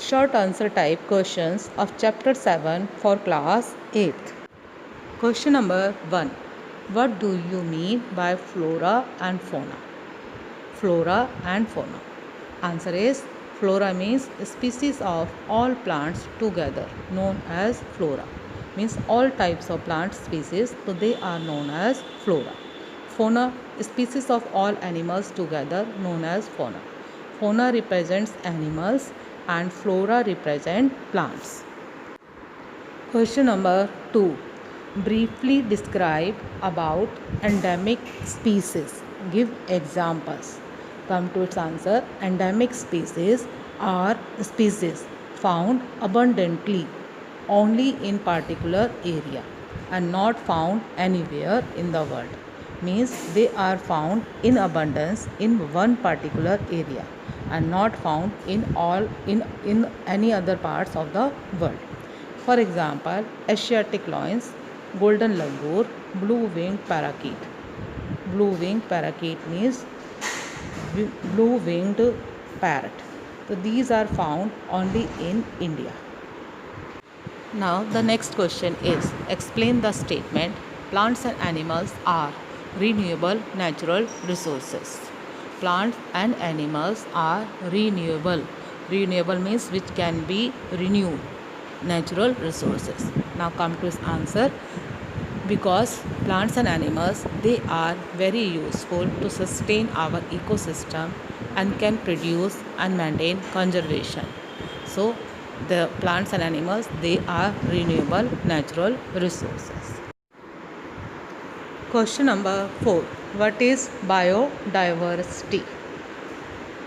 short answer type questions of chapter 7 for class 8th. Question number 1. What do you mean by flora and fauna? Flora and fauna. Answer is flora means species of all plants together known as flora. Means all types of plant species, so they are known as flora. Fauna species of all animals together known as fauna. Fauna represents animals and flora represent plants. Question number 2. Briefly describe about endemic species. Give examples. Come to its answer. Endemic species are species found abundantly only in particular area and not found anywhere in the world. Means they are found in abundance in one particular area and not found in any other parts of the world. For example, Asiatic loins, golden langur, blue-winged parakeet. Blue-winged parakeet means blue-winged parrot. So these are found only in India. Now the next question is, explain the statement, plants and animals are renewable natural resources. Plants and animals are renewable. Renewable means which can be renewed. Natural resources. Now come to its answer. Because plants and animals, they are very useful to sustain our ecosystem and can produce and maintain conservation. So the plants and animals, they are renewable natural resources. Question number 4. What is biodiversity?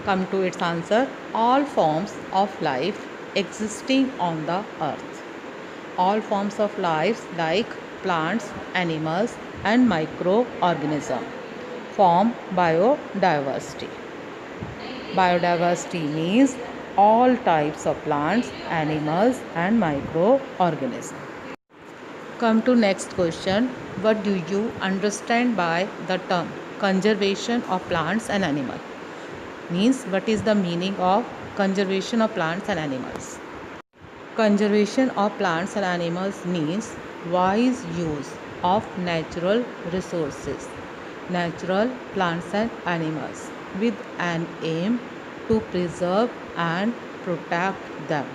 Come to its answer. All forms of life existing on the earth. All forms of life like plants, animals and microorganisms form biodiversity. Biodiversity means all types of plants, animals and microorganisms. Come to next question. What do you understand by the term conservation of plants and animals? Means what is the meaning of conservation of plants and animals? Conservation of plants and animals means wise use of natural resources, natural plants and animals with an aim to preserve and protect them.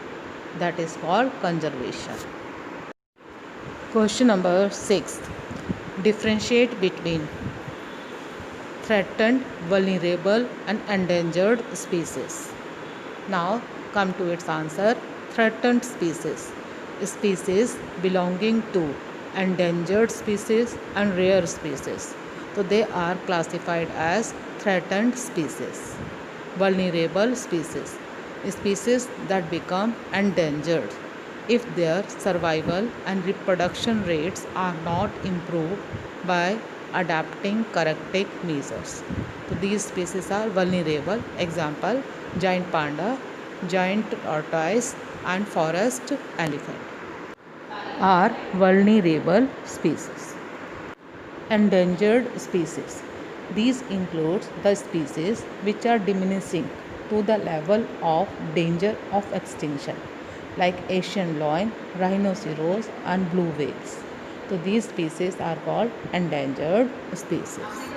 That is called conservation. Question number 6. Differentiate between threatened, vulnerable and endangered species. Now come to its answer. Threatened species. Species belonging to endangered species and rare species. So they are classified as threatened species. Vulnerable species. Species that become endangered if their survival and reproduction rates are not improved by adapting corrective measures. So these species are vulnerable. Example, giant panda, giant tortoise and forest elephant are vulnerable species. Endangered species. These include the species which are diminishing to the level of danger of extinction, like Asian loin, rhinoceros and blue whales. So these species are called endangered species.